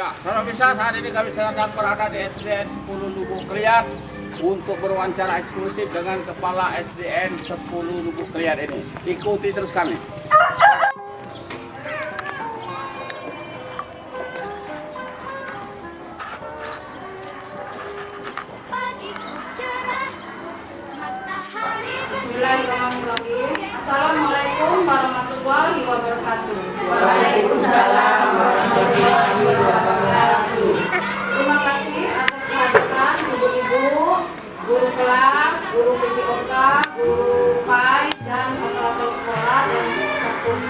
Ya, kalau bisa saat ini kami sedang berada di SDN 10 Lubuk Kriat untuk berwawancara eksklusif dengan Kepala SDN 10 Lubuk Kriat ini. Ikuti terus kami. Bismillahirrahmanirrahim. Assalamualaikum warahmatullahi wabarakatuh. Waalaikumsalam warahmatullahi wabarakatuh. Terima kasih atas kehadiran ibu-ibu, guru kelas, guru PJOK, guru PAI, dan operator sekolah dan kampus.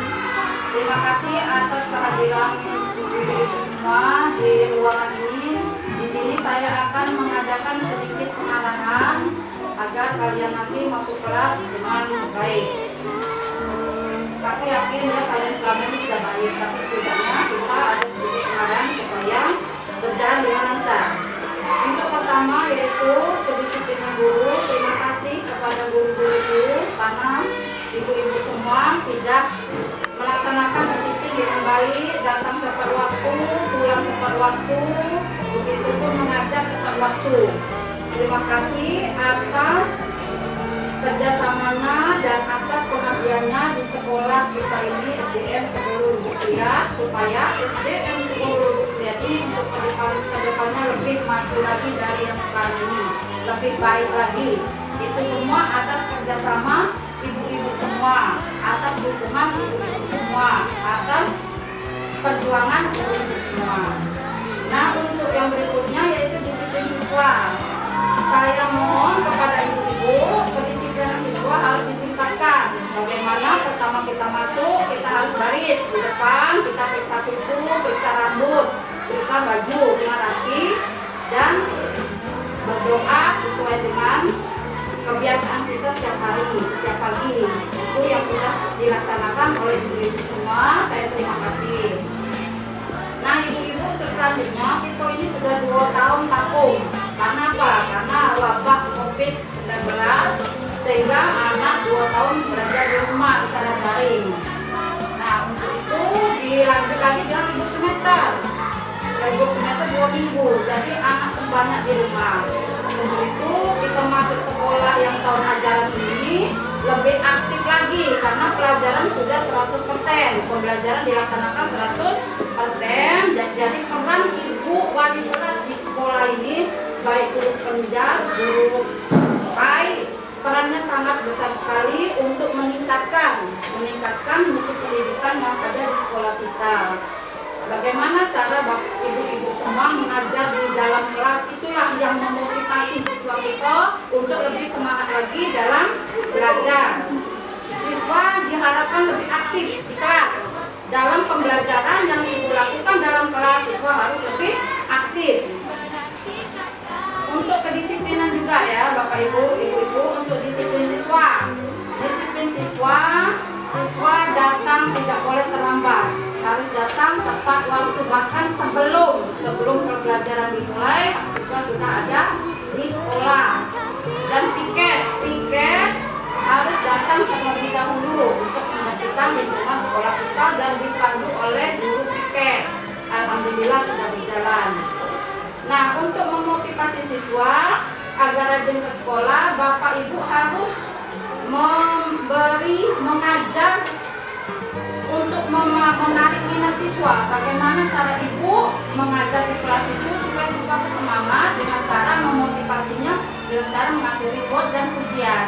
Terima kasih atas kehadiran ibu-ibu semua di ruangan ini. Di sini saya akan mengadakan sedikit pengarahan agar kalian nanti masuk kelas dengan baik. Aku yakin ya kalian selama ini sudah baik, tapi setidaknya kita ada sedikit pengarahan supaya berjalan dengan lancar. Untuk pertama yaitu kedisiplinan guru. Terima kasih kepada guru-guru karena ibu-ibu semua sudah melaksanakan disiplin dengan baik, datang tepat waktu, pulang tepat waktu, begitupun mengajar tepat waktu. Terima kasih atas kerjasamanya dan atas pengabdiannya di sekolah kita ini SDN 10 Lubuk Kriat, supaya SDN 10 Lubuk Kriat ini untuk kedepannya lebih maju lagi dari yang sekarang ini, lebih baik lagi. Itu semua atas kerjasama ibu-ibu semua, atas dukungan ibu-ibu semua, atas perjuangan ibu-ibu semua. Nah, untuk yang berikutnya yaitu disiplin siswa. Saya mohon kepada ibu-ibu, kedisiplinan siswa harus ditingkatkan. Bagaimana pertama kita masuk, kita harus baris di depan, kita periksa kuku, periksa rambut, periksa baju dengan rapi, dan berdoa sesuai dengan kebiasaan kita setiap hari, setiap pagi. Itu yang sudah dilaksanakan oleh ibu-ibu semua. Saya terima kasih. Nah, ibu-ibu selanjutnya kita ini sudah 2 tahun vakum. Karena apa? Karena wabah COVID-19 sehingga anak 2 tahun belajar di rumah secara daring. Nah, untuk itu dilanjut lagi dengan libur semester. Libur semester 2 minggu, jadi anak banyak di rumah. Untuk itu kita masuk sekolah yang tahun ajaran ini lebih aktif lagi karena pelajaran sudah 100%, pembelajaran dilaksanakan 100%. Jadi peran ibu wali kelas di sekolah ini, baik guru penjas, guru PAI, perannya sangat besar sekali untuk meningkatkan mutu pendidikan yang ada di sekolah kita. Bagaimana cara ibu-ibu semua mengajar di dalam kelas, itulah yang memotivasi siswa kita untuk lebih semangat lagi dalam belajar. Siswa diharapkan lebih aktif di kelas. Dalam pembelajaran yang ibu lakukan dalam kelas, siswa harus lebih aktif. Untuk kedisiplinan juga ya Bapak Ibu, Ibu-ibu, untuk disiplin siswa. Disiplin siswa datang tidak boleh terlambat. Harus datang tepat waktu, bahkan sebelum pembelajaran dimulai, siswa sudah ada di sekolah. Dan tiket harus datang terlebih dahulu untuk membersihkan lingkungan sekolah kita dan dipandu oleh guru tiket. Alhamdulillah sudah berjalan. Nah, untuk memotivasi siswa agar rajin ke sekolah, Bapak Ibu harus mengajar untuk menarik minat siswa. Bagaimana cara ibu mengajar di kelas itu supaya siswa itu semangat, dengan cara memotivasinya dengan cara mengasih reward dan pujian.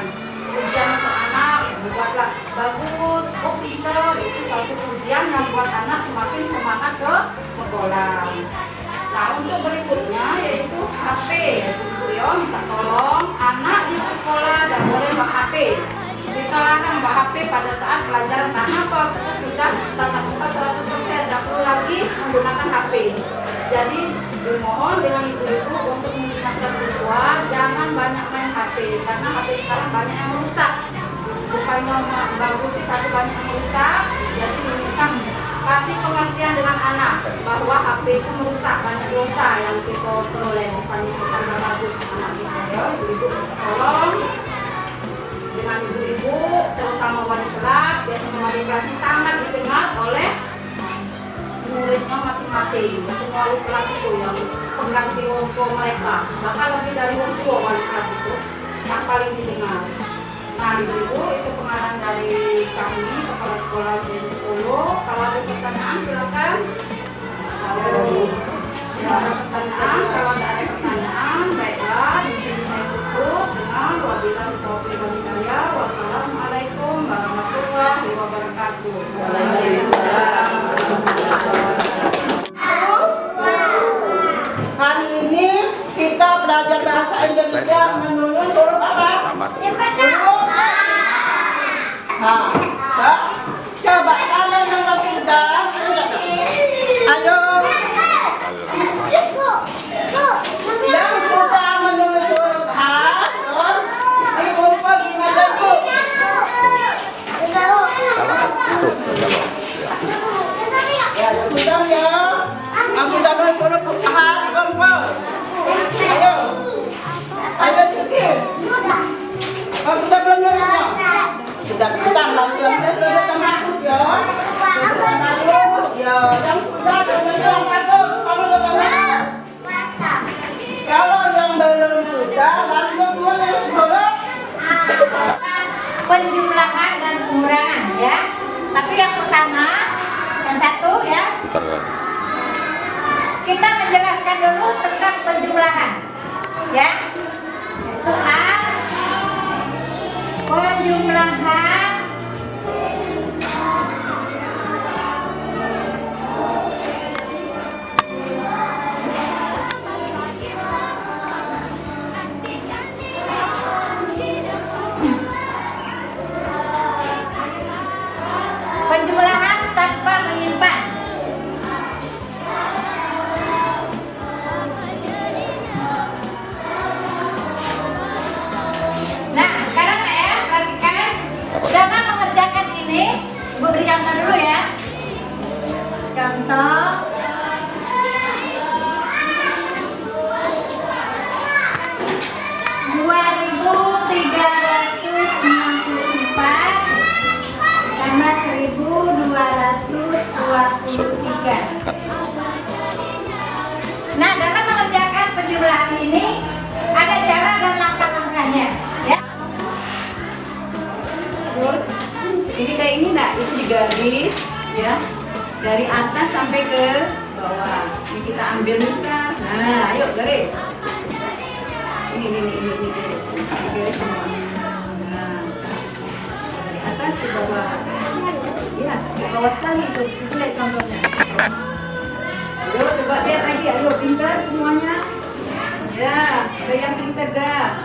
Pujian untuk anak, buatlah bagus, oh pinter, itu suatu pujian yang buat anak semakin semangat ke sekolah. Nah, untuk berikutnya yaitu HP. Ibu yo minta tolong anak di sekolah dan boleh bawa HP. Kita larang bawa HP pada saat pelajaran karena apa? Kita sudah tatap muka 100%, tidak perlu lagi menggunakan HP. Jadi dimohon dengan ibu-ibu untuk mengingatkan siswa jangan banyak main HP karena HP sekarang banyak yang merusak. Bukannya bagus sih, tapi banyak yang merusak. Jadi diminta kasih pengertian dengan anak bahwa HP itu merusak, banyak dosa yang kita peroleh, bukannya kita nggak bagus anak kita ya. Ibu-ibu tolong dengan ibu-ibu, terutama wali kelas. Biasanya wali kelas ini sangat didengar oleh muridnya masing-masing. Semua wali kelas tua mereka, bahkan lebih dari orang tua wali kelas itu yang paling didengar. Nah, Ibu, itu pengarang dari kami, Kepala Sekolah SDN 10. Kalau ada pertanyaan silakan. Kalau ada pertanyaan, kalau tidak ada pertanyaan, baiklah, di sini saya tutup dengan wabillahi taufiq wal hidayah. Wassalamualaikum warahmatullahi wabarakatuh. Hari ini kita belajar bahasa Indonesia menurut huruf apa? Huruf H. Coba kalian nomor 3. Ayo. Yang sudah menulis huruf H, Ibu gimana Bu? Ya, sudah ya. Yang sudah menulis huruf H, kumpul. Ayo. Ayo di sini. Oh, sudah belum nulisnya? Sudah kita langsung sama aku ya. Sama lu. Ya, yang sudah nulis yang bagus. Kamu bagaimana? Kalau yang belum sudah, langsung nulis huruf penjumlahan dan pengurangan ya. Tapi yang pertama, yang satu ya, kita menjelaskan dulu tentang penjumlahan ya. Itu A, penjumlahan penjumlahan tanpa menyimpan. Nah, sekarang ya, perhatikan dalam mengerjakan ini, Ibu beri contoh dulu ya. Contoh. Tambah 1.223. Nah, dalam mengerjakan penjumlahan ini ada cara dan langkah-langkahnya, ya. Terus, ini kayak ini nak, itu digaris, ya, dari atas sampai ke bawah. Ini kita ambil nih sekarang. Nah, ayo garis. Ini garis. Ini garis semua. Nah, dari atas ke bawah. Ya, ke bawah sekali itu lihat contohnya. Ayo coba lihat lagi, ayo pintar semuanya. Ya, ada yang pintar dah.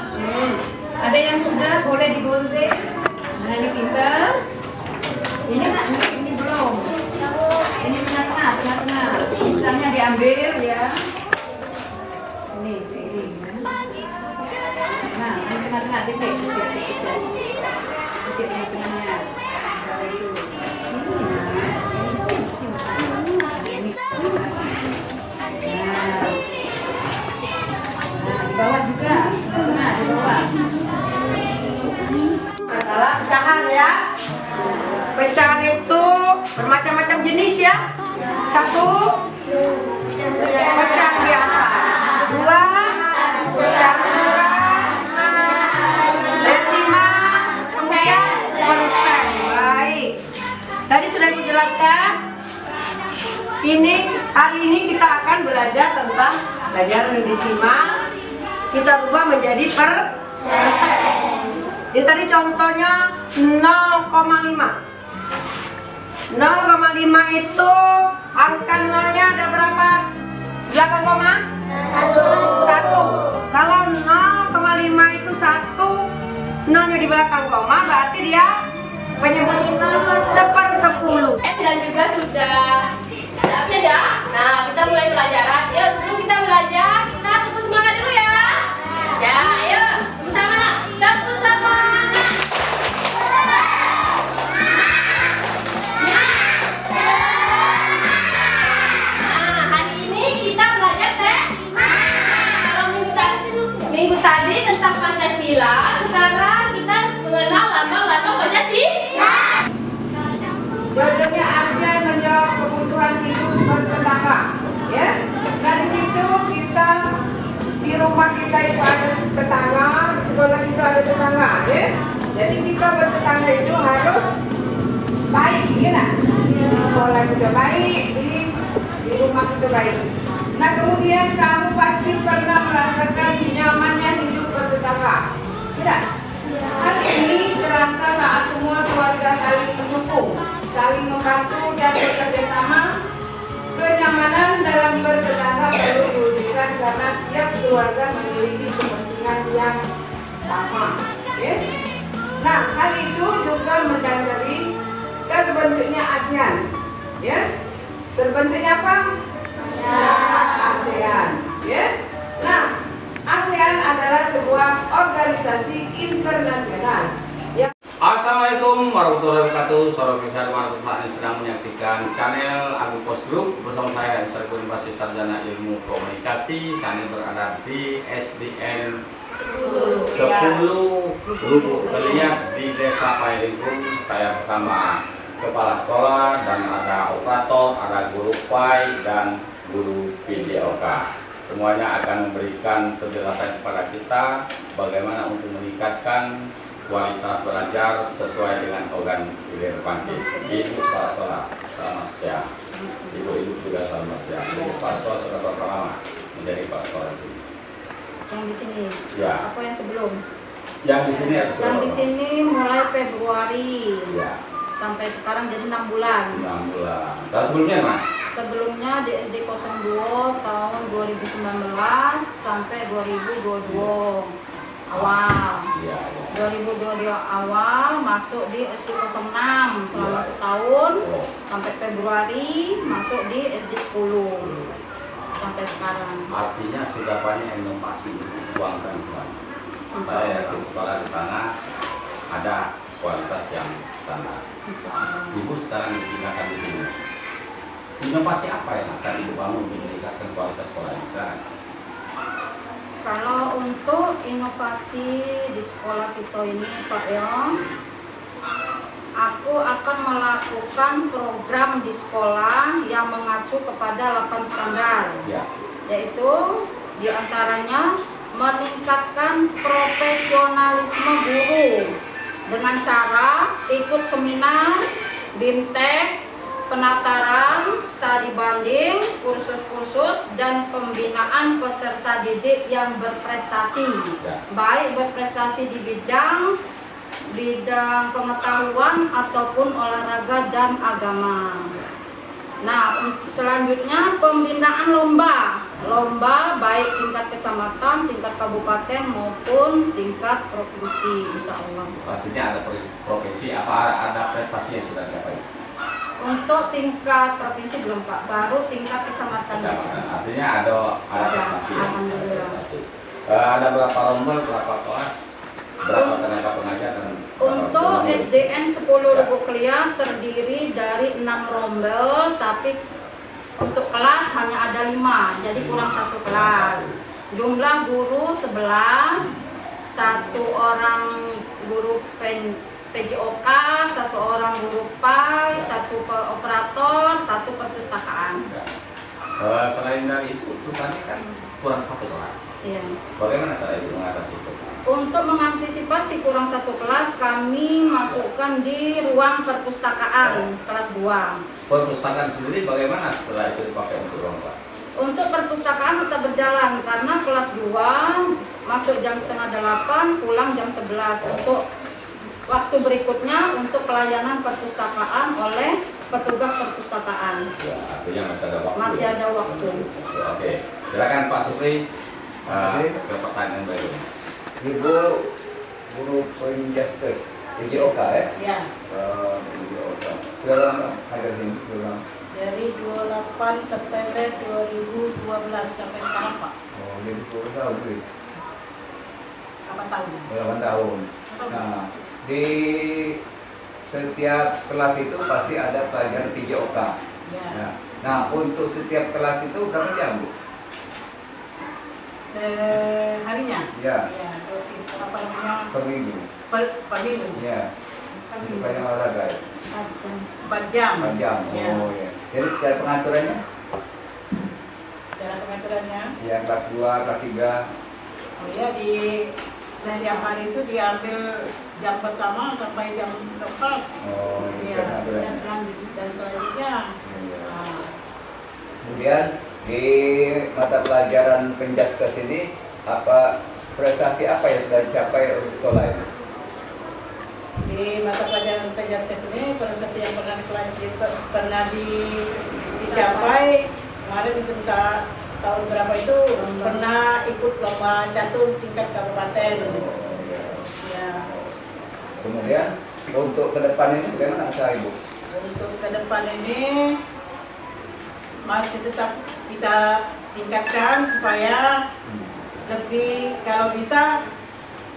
Ada yang sudah boleh digontek. Nah, ini pintar. Ini nak, ini belum. Ini tengah-tengah. Misalnya diambil ya. Ini. Nah, ini tengah-tengah, titik tengahnya. Bawah juga, nah di bawah. Masalah pecahan ya. Pecahan itu bermacam-macam jenis ya. Satu, pecahan biasa. Dua, pecahan murah. Desimal, kemudian persen. Baik. Tadi sudah dijelaskan. Hari ini kita akan belajar tentang pelajaran desimal. Kita rubah menjadi persen. Ini tadi contohnya 0,5. 0,5 itu angka nolnya ada berapa? Belakang koma? 1. Kalau 0,5 itu 1, nolnya di belakang koma, berarti dia penyebut 1/10. Dan juga sudah ya. Nah, kita mulai pelajaran. Yuk, sebelum kita belajar, kita tepuk semangat dulu ya. Ya, ayo, sama-sama. Tepuk semangat. Nah, hari ini kita belajar kalau minggu tadi tentang Pancasila. Sekarang kita mengenal lambang-lambang Pancasila. Judulnya ASEAN menjawab kebutuhan hidup bertetangga, ya. Dari situ kita di rumah kita itu ada tetangga, di sekolah itu ada tetangga, ya. Jadi kita bertetangga itu harus baik, ya nak? Di sekolah juga baik, di rumah kita baik. Nah kemudian kamu pasti pernah merasakan nyamannya hidup bertetangga, tidak? Hal ini terasa saat semua keluarga saling mendukung, saling membantu dan bekerja sama. Kenyamanan dalam bertetangga perlu diwujudkan karena tiap keluarga memiliki kepentingan yang sama. Ya? Nah, hal itu juga mendasari terbentuknya ASEAN. Ya? Terbentuknya apa? ASEAN. Ya? Nah, ASEAN adalah sebuah organisasi internasional. Assalamualaikum warahmatullahi wabarakatuh. Saudara pemirsa saat ini sedang menyaksikan channel Agung Post Group bersama saya Ustaz Basis Sarjana Ilmu Komunikasi. Saya berada di SDN 10 Lubuk Keliat di Desa Pailingkung. Saya bersama kepala sekolah dan ada operator, ada guru PAI dan guru PJOK. Semuanya akan memberikan penjelasan kepada kita bagaimana untuk meningkatkan kualitas belajar sesuai dengan organ hilir Prancis. Ibu kepala sekolah, selamat siang. Ibu juga selamat siang. Ibu kepala sekolah sudah berapa lama menjadi kepala sekolah itu? Yang di sini. Ya. Apa yang sebelum? Yang di sini. Yang di sini mulai Februari. Ya. Sampai sekarang jadi 6 bulan. 6 bulan. Dan sebelumnya mana? Sebelumnya di SD 02 tahun 2019 sampai 2022 awal. Iya. 2022 awal masuk di SD 06 selama setahun sampai Februari masuk di SD 10 sampai sekarang. Artinya sudah banyak inovasi dituangkan Tuhan. Saya yakin sekolah di sana ada kualitas yang standar. Ibu sekarang dipindahkan di sini. Inovasi apa yang akan Ibu bangun untuk meningkatkan kualitas sekolah yang sekarang? Kalau untuk inovasi di sekolah kita ini Pak ya, aku akan melakukan program di sekolah yang mengacu kepada 8 standar, yaitu diantaranya meningkatkan profesionalisme guru dengan cara ikut seminar, BIMTEK, penataran, studi banding, kursus-kursus, dan pembinaan peserta didik yang berprestasi, baik berprestasi di bidang pengetahuan ataupun olahraga dan agama. Nah, selanjutnya pembinaan lomba baik tingkat kecamatan, tingkat kabupaten maupun tingkat provinsi, insya Allah. Artinya ada provinsi, apa ada prestasi yang sudah dicapai? Untuk tingkat provinsi belum Pak, baru tingkat kecamatan. Artinya ada prestasi. Alhamdulillah. Ada berapa lomba, berapa kelas, berapa tenaga pengajar dan untuk SDN 10 Lubuk Keliat terdiri dari 6 rombel, tapi untuk kelas hanya ada 5, jadi kurang 1 kelas. Jumlah guru 11, 1 orang guru PJOK, 1 orang guru PAI, 1 operator, 1 perpustakaan. Selain dari itu, tadi kan kurang 1 kelas. Iya. Bagaimana cara Ibu mengatasi itu? Untuk mengantisipasi kurang 1 kelas, kami masukkan di ruang perpustakaan kelas 2. Perpustakaan sendiri bagaimana setelah itu dipakai untuk ruang kelas? Untuk perpustakaan tetap berjalan karena kelas 2 masuk jam setengah 8, pulang jam 11. Untuk waktu berikutnya untuk pelayanan perpustakaan oleh petugas perpustakaan. Ya, artinya masih ada waktu. Masih ada waktu. Oke, silakan Pak Supri ke pertanyaan berikutnya. Ibu guru Poinjustice PJOK ya? Ya. PJOK. Sudah lama ada sini? Dari 28 September 2012 sampai sekarang Pak. Oh, jadi 10 tahun tuh. 8 tahun. 8 tahun. Nah, di setiap kelas itu pasti ada pelajaran PJOK. Ya. Nah, untuk setiap kelas itu berapa jam, Bu? Seharinya. Ya. Ya, apa namanya? Per minggu. Per minggu. Ya. Per Itu minggu. banyak olahraga ya? 4 jam. 4 jam. Ya. Oh ya. Jadi cara pengaturannya? Cara pengaturan pelajarannya. Ya, kelas 2, kelas 3. Oh iya, di setiap hari itu diambil jam pertama sampai jam 4. Oh, Iya, itu dan kan selanjutnya. Iya. Nah, Kemudian di mata pelajaran Penjaskes ini apa prestasi apa yang sudah dicapai oleh sekolah ini? di mata pelajaran Penjaskes ini prestasi yang dicapai kemarin itu tahun berapa itu pernah ikut lomba catur tingkat kabupaten. Ya, Kemudian untuk ke depan ini bagaimana usaha Ibu? untuk ke depan ini masih tetap kita tingkatkan supaya lebih, kalau bisa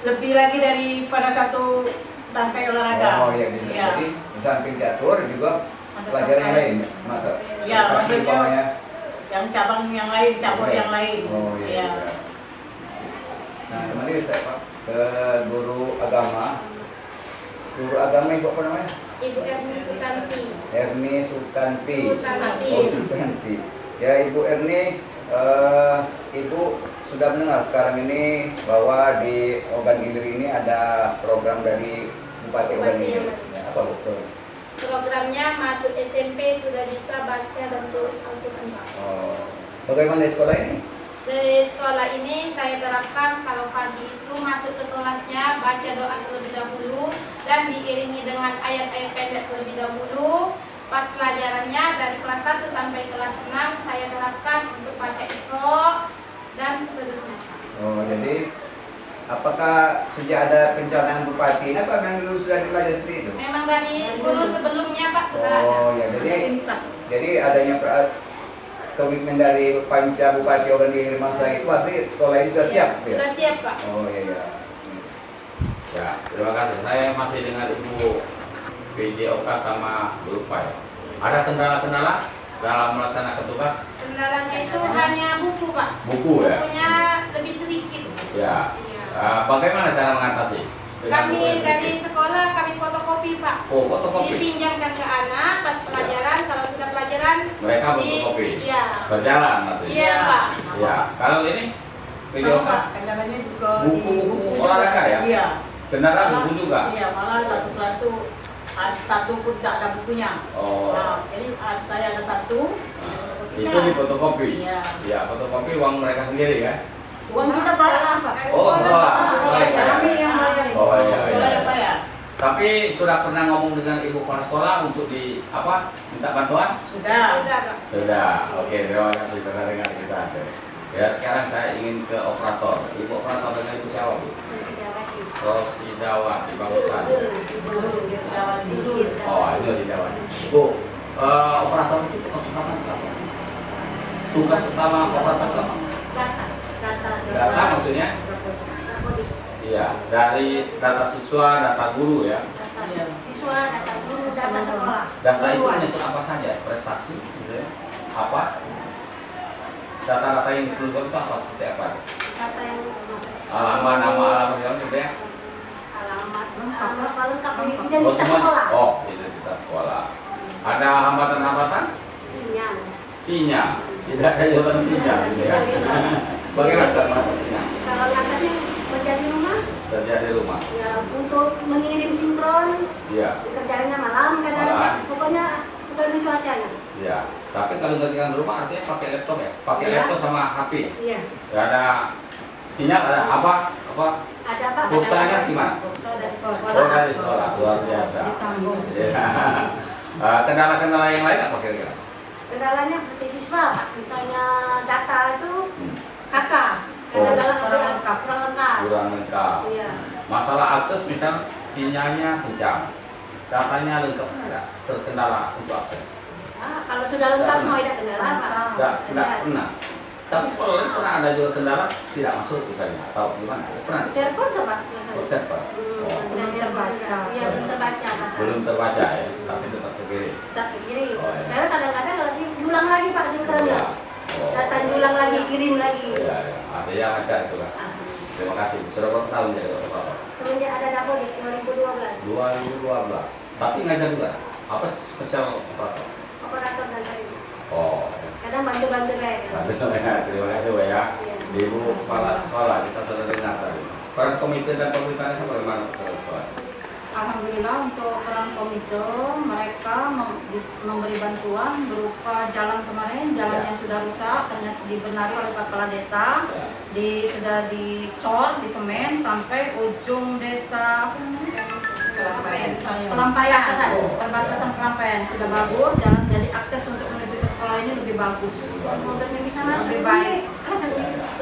lebih lagi daripada satu tangkai olahraga. Oh iya, gitu. Iya. Jadi di samping catur juga Ada pelajaran yang lain, pelajaran. masa? Iya, Pasti maksudnya umpamanya. yang cabang yang lain, cabur Oh, iya. yang lain. Oh iya. Iya. Iya. Nah, kembali saya Pak ke guru agama. Guru agama Ibu apa namanya? Ibu Erni Susanti. Erni Sukanti. Susanti. Oh, Susanti. Ya, Ibu Erni, Ibu sudah mendengar sekarang ini bahwa di Ogan Ilir ini ada program dari Bupati Ogan Ilir. Ya, apa betul? Programnya masuk SMP sudah bisa baca dan tulis Al-Quran, Pak. Oh, bagaimana di sekolah ini? Di sekolah ini saya terapkan kalau pagi itu masuk ke kelasnya baca doa terlebih dahulu dan diiringi dengan ayat-ayat pendek terlebih dahulu. Pas pelajarannya dari kelas 1 sampai kelas 6 saya terapkan untuk baca Iqra dan seterusnya. Oh, jadi apakah sejak ada pencalonan bupati ini apa memang dulu sudah dipelajari seperti itu? Memang dari guru sebelumnya Pak sudah ada. Oh ya, jadi adanya komitmen dari Panca Bupati Ogan Ilir masa itu artinya sekolah ini sudah siap ya? Sudah siap Pak. Oh iya ya. Ya, terima kasih. Saya masih dengan Ibu PJOK sama lupa ya. Ada kendala-kendala dalam melaksanakan tugas? Kendalanya itu hanya buku Pak. Buku ya? Bukunya lebih sedikit. Ya. Iya. Bagaimana cara mengatasi? Dengan buku Kami yang dari sedikit? sekolah kami fotokopi Pak. Oh, fotokopi. Dipinjamkan ke anak pas pelajaran, kalau sudah pelajaran Mereka fotokopi. Iya. Berjalan nanti. Iya Pak. Ya, kalau ini PJOK Sama, kendalanya juga Buku-buku di buku olahraga ya? Iya. kendaraan buku juga. Iya, malah satu kelas tuh satu pun tak ada bukunya. Oh. Nah, jadi saya ada satu. Itu di fotokopi. Iya. Ya, fotokopi uang mereka sendiri kan? Uang kita Pak. Oh, sekolah. Iya, kami yang bayar. Oh, iya, Sekolah iya. yang bayar. Tapi sudah pernah ngomong dengan ibu kepala sekolah untuk minta bantuan? Sudah. Sudah Pak. Sudah. Oke, terima kasih sudah dengar kita. Ya, sekarang saya ingin ke operator. Ibu operator dengan ibu siapa, Bu? Rosidawati, bagus sekali. Oh, itu Rosidawati. Bu, operator itu tugas utama apa? Tugas utama operator apa? Data maksudnya? Iya, dari data siswa, data guru ya. Iya. Siswa, data guru, data sekolah. Data itu menyentuh apa saja? Prestasi, gitu ya? Apa? Data-data yang dikeluarkan itu apa? Seperti apa? Data yang Alamat, nama, alamat, gitu ya? alamat lengkap Oh, identitas semua? sekolah. Oh, identitas sekolah. Ada hambatan-hambatan? Sinyal. Sinyal. Tidak ada jawaban sinyal, gitu ya? Bagaimana cara mengatasinya? Kalau ngangkatnya menjadi rumah, Kerja di rumah. ya untuk mengirim sinkron, Iya. kerjanya malam Malam. kadang, pokoknya tergantung cuacanya. Iya. Tapi kalau ngerjakan di rumah artinya pakai laptop ya? Pakai Iya. laptop sama HP. Iya. Gak ada sinyal, ada apa? Ada apa? Pulsanya gimana? Pulsa dari Oh, sekolah. dari sekolah, luar biasa. Iya. Kendala-kendala yang lain apa kira-kira? Kendalanya seperti siswa, Pak. Misalnya data itu Hmm. kakak, Oh. kadang-kadang kurang lengkap. Kurang lengkap. Iya. Masalah akses misal sinyalnya kencang, datanya lengkap, ada terkendala untuk akses. Ah, kalau sudah lengkap mau ada kendala, Pak. Tidak pernah. Tapi sekolah lain pernah ada juga kendala tidak masuk misalnya atau gimana? Pernah? Server tuh, Pak. Oh, server. Oh, Belum terbaca. Iya, belum terbaca, Pak. belum terbaca ya, tapi tetap terkirim. Kita kirim. Oh, iya. Karena kadang-kadang lagi diulang lagi, Pak, sinkronnya. Oh. Data diulang lagi, kirim lagi. Iya, iya. Artinya lancar itu kan. Ah, Terima kasih. Sudah berapa tahun jadi operator? semenjak ada Dapodik 2012. 2012. Tapi ngajar juga. Apa spesial operator? Operator dan tadi. Oh. Kan kadang bantu-bantu lain. Terima kasih Bu ya. Ibu Kepala Sekolah, kita sudah dengar tadi. Peran komite dan pemerintahnya bagaimana Kepala Sekolah? Alhamdulillah untuk peran komite mereka memberi bantuan berupa jalan kemarin, jalan yang sudah rusak ternyata dibenari oleh kepala desa, sudah dicor, disemen sampai ujung desa Kelampayan, perbatasan Kelampayan sudah bagus, jalan jadi akses untuk menuju ke sekolah ini lebih bagus, lebih baik.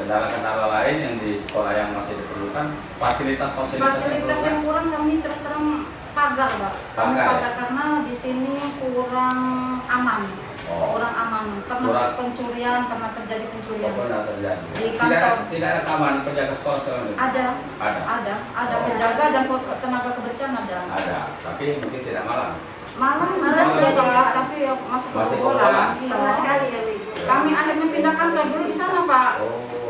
Kendala-kendala lain yang di sekolah yang masih diperlukan, fasilitas yang kurang kami terus terang pagar, Pak. Pagar karena di sini kurang aman. Kurang aman. Pernah terjadi pencurian. Di kantor. Tidak ada keamanan penjaga sekolah sekarang ini? Ada penjaga dan tenaga kebersihan ada. Ada, tapi mungkin tidak malam. Malam ya Pak, tapi ya masuk ke bola. Pernah sekali ya Bu. Kami akhirnya pindah kantor dulu di sana Pak.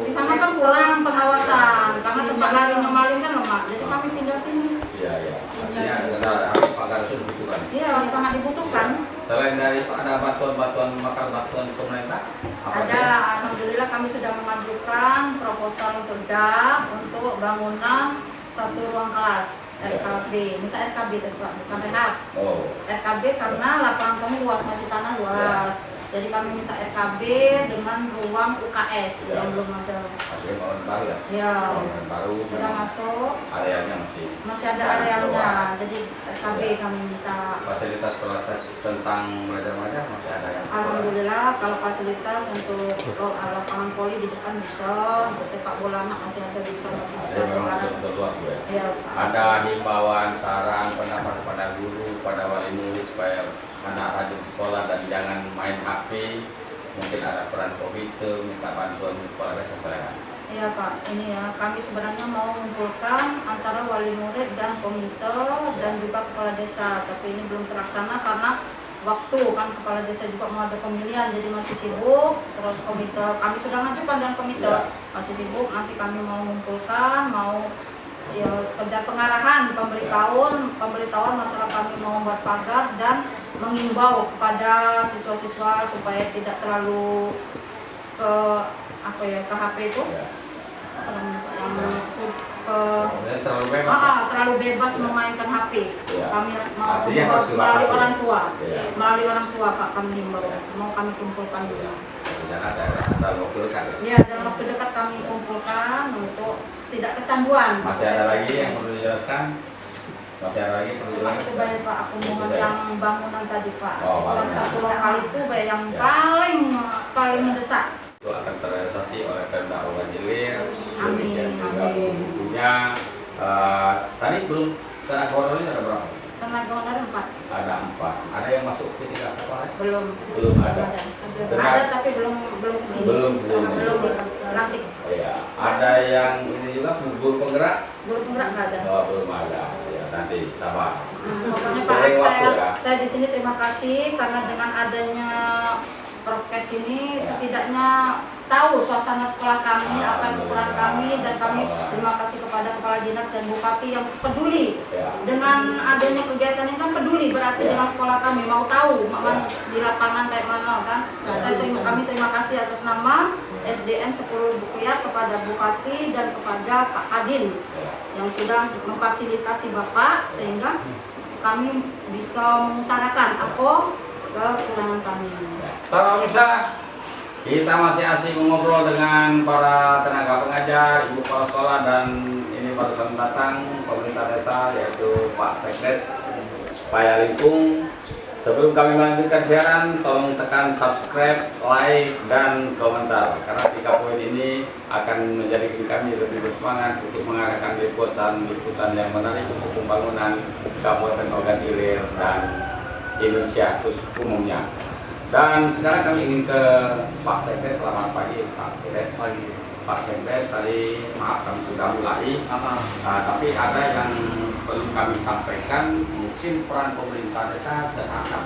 Di sana kan kurang pengawasan karena tempat larinya maling kan lemah. Jadi kami pindah sini. Iya. Artinya kendala pagar itu dibutuhkan. Iya, sangat dibutuhkan. Selain dari ada bantuan pemerintah? Ada, alhamdulillah kami sudah mengajukan proposal untuk DAP untuk bangunan satu ruang kelas RKB, minta RKB bukan rehab. RKB karena lapangan kami luas, masih tanah luas. Jadi kami minta RKB dengan ruang UKS yang belum ada. Masih bangunan baru ya? Ya, Bangunan baru sudah masuk. Areanya Masih ada arealnya, jadi RKB kami minta. Fasilitas tentang belajar masih ada yang? Alhamdulillah, kalau fasilitas untuk lapangan voli di depan bisa, untuk sepak bola anak masih ada bisa. Memang betul luas Bu ya? Ya, Ada himbauan, saran, pendapat kepada guru, pada wali murid supaya anak rajin sekolah dan jangan main HP. Mungkin ada peran komite, minta bantuan kepala desa saya. Iya Pak, ini ya kami sebenarnya mau mengumpulkan antara wali murid dan komite dan juga kepala desa, tapi ini belum terlaksana karena waktu kan kepala desa juga mau ada pemilihan jadi masih sibuk. Terus komite kami sudah ngajukan dan komite masih sibuk. Nanti kami mau mengumpulkan, mau ya sekedar pengarahan, pemberitahuan masalah kami mau membuat pagar dan mengimbau kepada siswa-siswa supaya tidak terlalu ke HP itu terlalu bebas memainkan HP. Kami mau melalui orang tua Pak, kami himbau mau kami kumpulkan juga. Ya, dalam waktu dekat kami kumpulkan untuk tidak kecanduan. Masih ada lagi yang perlu dijelaskan? Masih ada lagi perlu dijelaskan? Itu baik Pak, aku mohon yang bangunan tadi Pak. Orang satu lokal itu baik yang paling mendesak. Itu akan terrealisasi oleh Pemda Ogan Ilir. Amin. Tentunya tadi belum tenaga honornya ada berapa? Tenaga honor 4. Ada 4. Ada yang masuk ke 3 kapal? Belum ada. Ada tapi belum kesini. Belum lantik. Iya. Ada yang ini juga guru penggerak? Guru penggerak nggak ada. Belum ada. Ya, nanti sabar. Pokoknya Pak, saya di sini terima kasih karena dengan adanya prokes ini setidaknya tahu suasana sekolah kami, apa yang kekurangan kami, dan kami terima kasih kepada Kepala Dinas dan Bupati yang peduli dengan adanya kegiatan ini kan peduli berarti dengan sekolah kami mau tahu di lapangan kayak mana kan. Kami terima kasih atas nama SDN 10 Bukliat kepada Bupati dan kepada Pak Kadin yang sudah memfasilitasi Bapak sehingga kami bisa mengutarakan apa kekurangan kami. Para pemirsa, kita masih asik mengobrol dengan para tenaga pengajar, ibu kepala sekolah, dan ini barusan datang pemerintah desa yaitu Pak Sekdes Payalingkung. Sebelum kami melanjutkan siaran, tolong tekan subscribe, like, dan komentar karena 3 poin ini akan menjadikan kami lebih bersemangat untuk mengadakan liputan yang menarik untuk pembangunan Kabupaten Ogan Ilir dan Indonesia umumnya. Dan sekarang kami ingin ke Pak Sekdes. Selamat pagi Pak Sekdes. Pak Sekdes, tadi maaf kami sudah mulai, tapi ada yang perlu kami sampaikan, mungkin peran pemerintah desa terhadap,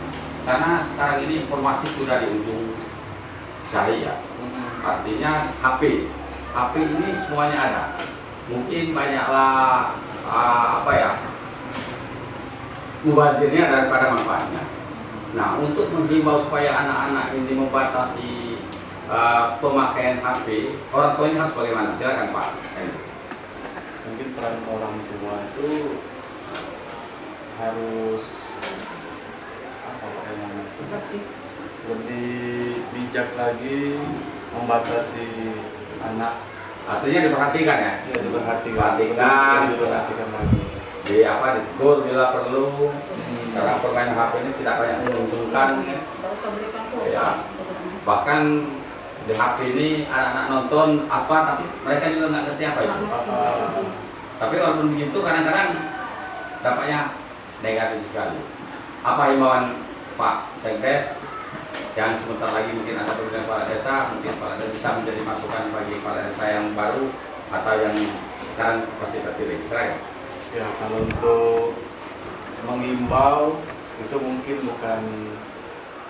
karena sekarang ini informasi sudah di ujung jari ya, artinya HP ini semuanya ada, mungkin banyaklah mubazirnya daripada manfaatnya. Nah, untuk menghimbau supaya anak-anak ini membatasi pemakaian HP, orang tua ini harus bagaimana? Silakan Pak. Mungkin peran orang tua itu harus apa namanya, lebih bijak lagi membatasi anak. Artinya diperhatikan ya? Ya, Perhatikan. diperhatikan lagi. Di apa, ditegur bila perlu. Karena permainan HP ini tidak banyak menguntungkan. Nggak usah berikan kuota. Ya. Bahkan di HP ini anak-anak nonton apa, tapi mereka juga nggak ngerti apa itu. Tapi walaupun begitu kadang-kadang dampaknya negatif sekali. Apa himbauan Pak Sekdes yang sebentar lagi mungkin ada pemilihan kepala desa, mungkin kepala desa bisa menjadi masukan bagi kepala desa yang baru atau yang sekarang pasti terpilih. Silakan. Ya, kalau untuk mengimbau itu mungkin bukan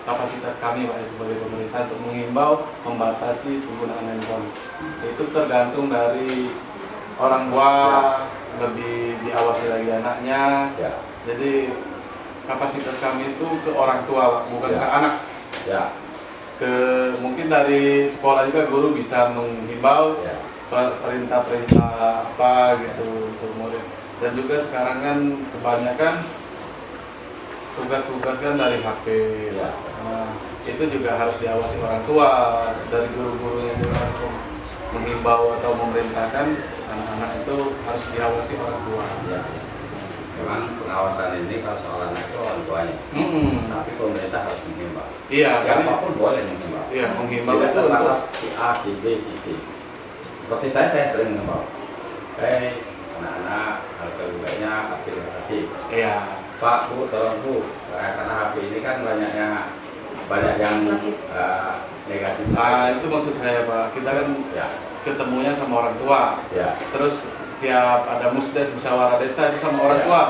kapasitas kami Pak sebagai pemerintah untuk mengimbau membatasi penggunaan handphone. Itu tergantung dari orang tua, lebih diawasi lagi anaknya. Ya. Jadi kapasitas kami itu ke orang tua Pak, bukan Ya. ke anak. Ya. Mungkin dari sekolah juga guru bisa menghimbau Ya. perintah-perintah apa gitu untuk murid. Dan juga sekarang kan kebanyakan tugas-tugas kan dari HP. Ya. Nah, itu juga harus diawasi orang tua, dari guru-gurunya juga harus menghimbau atau memerintahkan anak-anak itu harus diawasi orang tua. Ya. Memang pengawasan ini kalau soal anak itu orang tuanya. Tapi pemerintah harus menghimbau. Iya, Siapapun boleh menghimbau. iya menghimbau Tidak itu untuk terbatas si A, si B, si C. Seperti saya sering menghimbau. Anak-anak, harus lebih baiknya aplikasi. iya. Pak, Bu, tolong Bu, karena HP ini kan banyak yang negatif. Nah, itu maksud saya Pak. Kita kan Ya, ketemunya sama orang tua. ya, Terus setiap ada musdes musyawarah desa itu sama orang Ya. tua.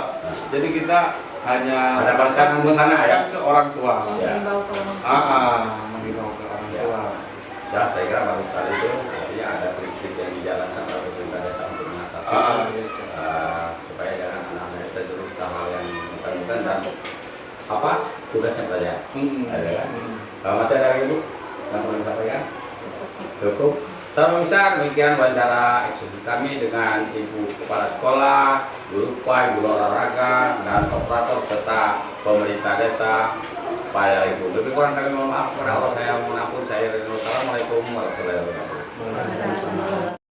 Jadi kita hanya Ada sebatas batas ke sana, ya? menyampaikan ke orang tua. Ya. Mengimbau ke orang tua. Menghimbau ke orang Ya. tua. ya, saya kira bagus sekali itu. Artinya ada trik-trik yang dijalankan oleh pemerintah desa untuk mengatasi Yes. supaya jangan anak-anak kita terus hal yang bukan-bukan dan apa tugasnya belajar. Ada kan? Masih ada lagi Bu yang perlu disampaikan? Cukup. Salam besar, demikian wawancara eksklusif kami dengan Ibu Kepala Sekolah, Guru PAI, Guru Olahraga, dan operator serta pemerintah desa. Pak Ibu, lebih kurang kami mohon maaf. Kepada Allah saya mohon ampun. Saya Ridho. Assalamualaikum warahmatullahi wabarakatuh. Waalaikumsalam.